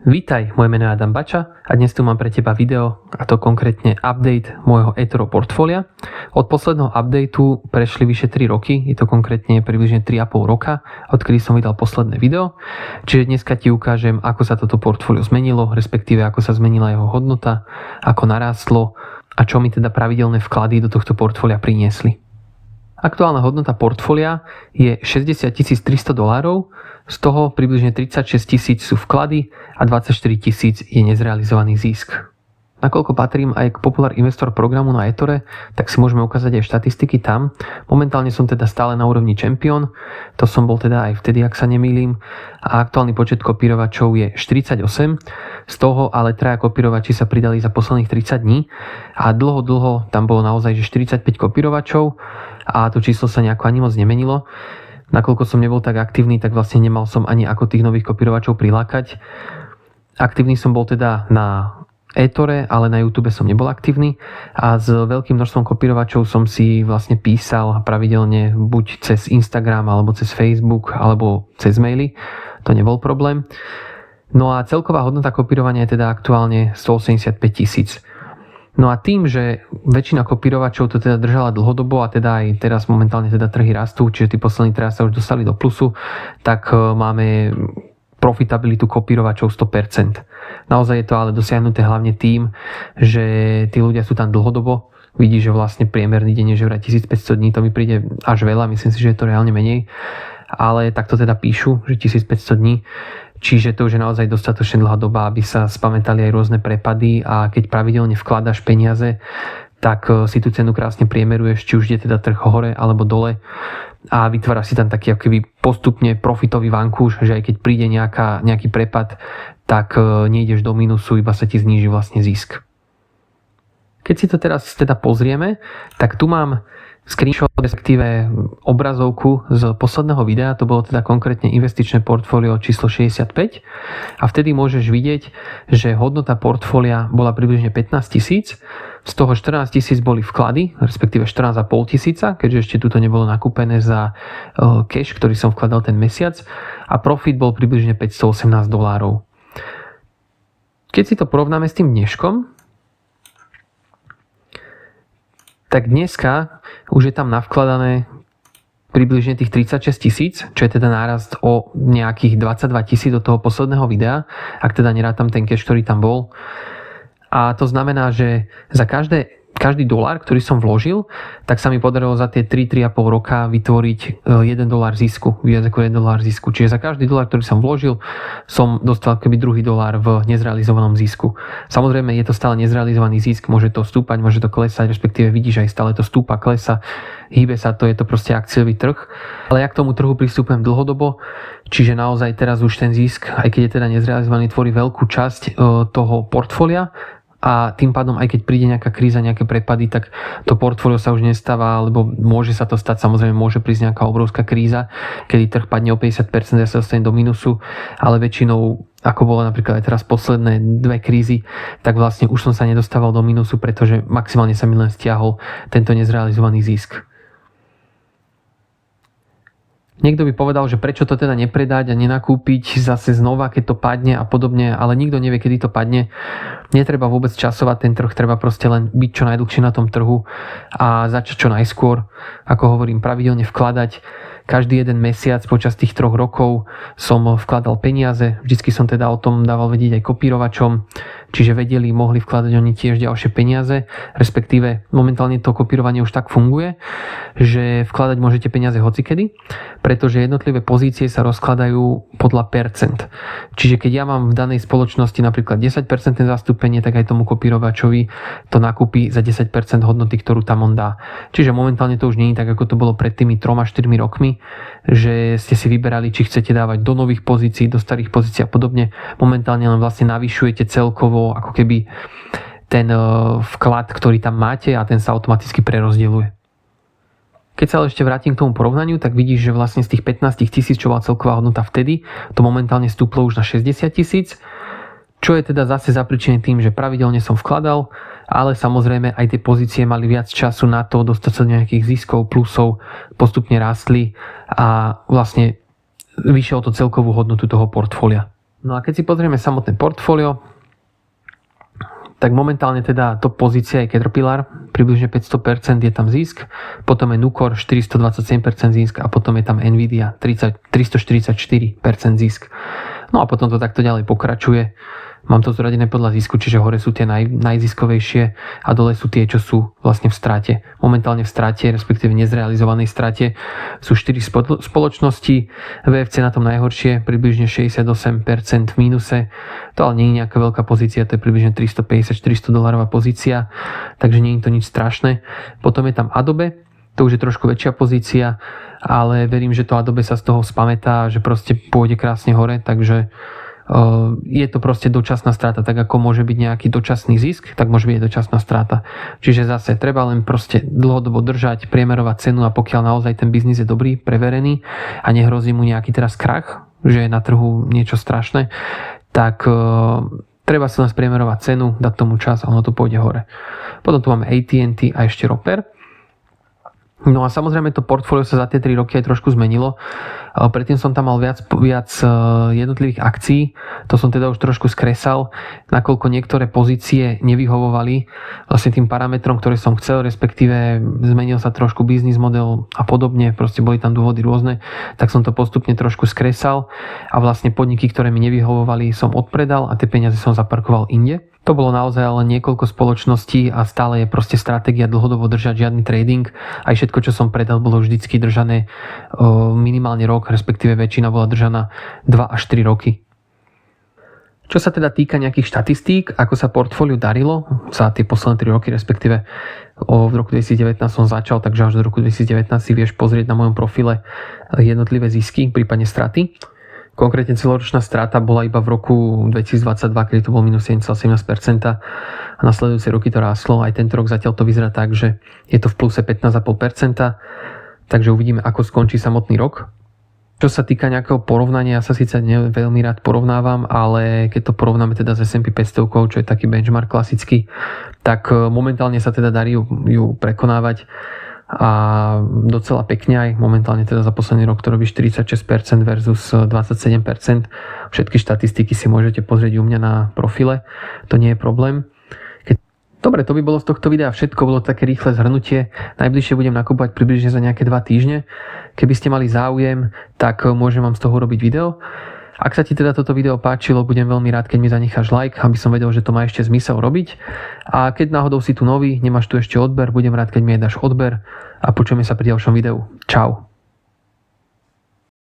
Vítaj, moje meno je Adam Bača a dnes tu mám pre teba video, a to konkrétne update môjho eToro portfólia. Od posledného updateu prešli vyše 3 roky, je to konkrétne približne 3,5 roka, odkedy som vydal posledné video. Čiže dneska ti ukážem, ako sa toto portfólio zmenilo, respektíve ako sa zmenila jeho hodnota, ako narástlo a čo mi teda pravidelné vklady do tohto portfólia priniesli. Aktuálna hodnota portfólia je $60 300, z toho približne 36 000 sú vklady a 24 000 je nezrealizovaný zisk. Nakoľko patrím aj k Popular Investor programu na eTore, tak si môžeme ukázať aj štatistiky tam. Momentálne som teda stále na úrovni Champion, to som bol teda aj vtedy, ak sa nemýlim, a aktuálny počet kopírovačov je 48, z toho ale 3 kopírovači sa pridali za posledných 30 dní a dlho tam bolo naozaj že 45 kopírovačov a to číslo sa nejako ani moc nemenilo. Nakoľko som nebol tak aktívny, tak vlastne nemal som ani ako tých nových kopírovačov prilákať. Aktívny som bol teda na eTore, ale na YouTube som nebol aktívny a s veľkým množstvom kopírovačov som si vlastne písal pravidelne buď cez Instagram, alebo cez Facebook, alebo cez maily. To nebol problém. No a celková hodnota kopírovania je teda aktuálne 185 000. No a tým, že väčšina kopírovačov to teda držala dlhodobo a teda aj teraz momentálne teda trhy rastú, čiže tí poslední teraz sa už dostali do plusu, tak máme profitabilitu kopírovačov 100%. Naozaj je to ale dosiahnuté hlavne tým, že tí ľudia sú tam dlhodobo. Vidíš, že vlastne priemerný deň je že vraj 1500 dní, to mi príde až veľa, myslím si, že je to reálne menej. Ale takto teda píšu, že 1500 dní. Čiže to už je naozaj dostatočne dlhá doba, aby sa spamätali aj rôzne prepady a keď pravidelne vkladaš peniaze, tak si tú cenu krásne priemeruješ, či už je teda trh hore alebo dole a vytvára si tam taký akoby postupne profitový vankúš, že aj keď príde nejaký prepad, tak nejdeš do minusu, iba sa ti zníži vlastne zisk. Keď si to teraz teda pozrieme, tak tu mám screenshot, respektíve obrazovku z posledného videa, to bolo teda konkrétne investičné portfólio číslo 65 a vtedy môžeš vidieť, že hodnota portfólia bola približne 15 000, z toho 14 000 boli vklady, respektíve 14 500, keďže ešte tuto nebolo nakúpené za cash, ktorý som vkladal ten mesiac a profit bol približne $518. Keď si to porovnáme s tým dneškom, tak dneska už je tam navkladané približne tých 36 000, čo je teda nárast o nejakých 22 000 od toho posledného videa, ak teda nerátam ten cash, ktorý tam bol. A to znamená, že za každý dolár, ktorý som vložil, tak sa mi podarilo za tie 3,5 roka vytvoriť $1 zisku, viac ako $1 zisku. Čiže za každý dolár, ktorý som vložil, som dostal keby druhý dolár v nezrealizovanom zisku. Samozrejme, je to stále nezrealizovaný zisk, môže to stúpať, môže to klesať, respektíve vidíš, aj stále to stúpa, klesa, hýbe sa, to je to proste akciový trh. Ale ja k tomu trhu pristupujem dlhodobo, čiže naozaj teraz už ten zisk, aj keď je teda nezrealizovaný, tvorí veľkú časť toho portfólia. A tým pádom, aj keď príde nejaká kríza, nejaké prepady, tak to portfólio sa už nestáva, alebo môže sa to stať, samozrejme môže prísť nejaká obrovská kríza, kedy trh padne o 50%, ja sa dostane do minusu, ale väčšinou, ako bolo napríklad aj teraz posledné 2 krízy, tak vlastne už som sa nedostával do minusu, pretože maximálne sa mi len stiahol tento nezrealizovaný zisk. Niekto by povedal, že prečo to teda nepredať a nenakúpiť zase znova, keď to padne a podobne, ale nikto nevie, kedy to padne. Netreba vôbec časovať ten trh, treba proste len byť čo najdlhšie na tom trhu a začať čo najskôr. Ako hovorím, pravidelne vkladať. Každý jeden mesiac počas tých 3 rokov som vkladal peniaze, vždycky som teda o tom dával vedieť aj kopírovačom, čiže vedeli, mohli vkladať oni tiež ďalšie peniaze, respektíve momentálne to kopírovanie už tak funguje, že vkladať môžete peniaze hocikedy, pretože jednotlivé pozície sa rozkladajú podľa percent. Čiže keď ja mám v danej spoločnosti napríklad 10% zastúpenie, tak aj tomu kopírovačovi to nakúpi za 10% hodnoty, ktorú tam on dá. Čiže momentálne to už nie je tak, ako to bolo pred tými 3-4 rokmi, že ste si vyberali, či chcete dávať do nových pozícií, do starých pozícií a podobne. Momentálne len vlastne navyšujete celkovo ako keby ten vklad, ktorý tam máte a ten sa automaticky prerozdeľuje. Keď sa ale ešte vrátim k tomu porovnaniu, tak vidíš, že vlastne z tých 15 000, čo bola celková hodnota vtedy, to momentálne stúplo už na 60 000, čo je teda zase zapričené tým, že pravidelne som vkladal, ale samozrejme aj tie pozície mali viac času na to dostať sa do nejakých ziskov, plusov, postupne rástli a vlastne vyšiel to celkovú hodnotu toho portfólia. No a keď si pozrieme samotné portfólio, tak momentálne teda top pozícia je Caterpillar, približne 500% je tam zisk, potom je Nucor 427% zisk a potom je tam Nvidia 344% zisk. No a potom to takto ďalej pokračuje. Mám to zradené podľa zisku, čiže hore sú tie najziskovejšie a dole sú tie, čo sú vlastne v strate. Momentálne v strate, respektíve nezrealizovanej strate sú 4 spoločnosti. VFC na tom najhoršie, približne 68% v mínuse. To ale nie je nejaká veľká pozícia, to je približne $350-400 pozícia, takže nie je to nič strašné. Potom je tam Adobe, to už je trošku väčšia pozícia, ale verím, že to Adobe sa z toho spamätá, že proste pôjde krásne hore, takže je to proste dočasná strata, tak ako môže byť nejaký dočasný zisk, tak môže byť dočasná strata. Čiže zase treba len proste dlhodobo držať, priemerovať cenu a pokiaľ naozaj ten biznis je dobrý, preverený a nehrozí mu nejaký teraz krach, že je na trhu niečo strašné, tak treba si len spriemerovať cenu, dať tomu čas a ono to pôjde hore. Potom tu máme AT&T a ešte Roper. No a samozrejme to portfólio sa za tie 3 roky aj trošku zmenilo. Predtým som tam mal viac jednotlivých akcií, to som teda už trošku skresal, nakoľko niektoré pozície nevyhovovali vlastne tým parametrom, ktoré som chcel, respektíve zmenil sa trošku biznis model a podobne, proste boli tam dôvody rôzne, tak som to postupne trošku skresal a vlastne podniky, ktoré mi nevyhovovali, som odpredal a tie peniaze som zaparkoval inde. To bolo naozaj len niekoľko spoločností a stále je proste stratégia dlhodobo držať žiadny trading. Aj všetko, čo som predal, bolo vždycky držané minimálne rok, respektíve väčšina bola držaná 2 až 3 roky. Čo sa teda týka nejakých štatistík, ako sa portfóliu darilo za tie posledné 3 roky, respektíve v roku 2019 som začal, takže až do roku 2019 si vieš pozrieť na mojom profile jednotlivé zisky, prípadne straty. Konkrétne celoročná strata bola iba v roku 2022, kedy to bol minus 7,18% a nasledujúce roky to rástlo. Aj tento rok zatiaľ to vyzerá tak, že je to v pluse 15,5%, takže uvidíme, ako skončí samotný rok. Čo sa týka nejakého porovnania, ja sa síce veľmi rád porovnávam, ale keď to porovnáme teda s S&P 500, čo je taký benchmark klasický, tak momentálne sa teda darí ju prekonávať a docela pekne aj momentálne teda za posledný rok to robí 46% versus 27%. Všetky štatistiky si môžete pozrieť u mňa na profile, to nie je problém. Dobre, to by bolo z tohto videa všetko, bolo také rýchle zhrnutie. Najbližšie budem nakúpať približne za nejaké 2 týždne. Keby ste mali záujem, tak môžem vám z toho robiť video. Ak sa ti teda toto video páčilo, budem veľmi rád, keď mi zanecháš like, aby som vedel, že to má ešte zmysel robiť. A keď náhodou si tu nový, nemáš tu ešte odber, budem rád, keď mi aj dáš odber a počujeme sa pri ďalšom videu. Čau.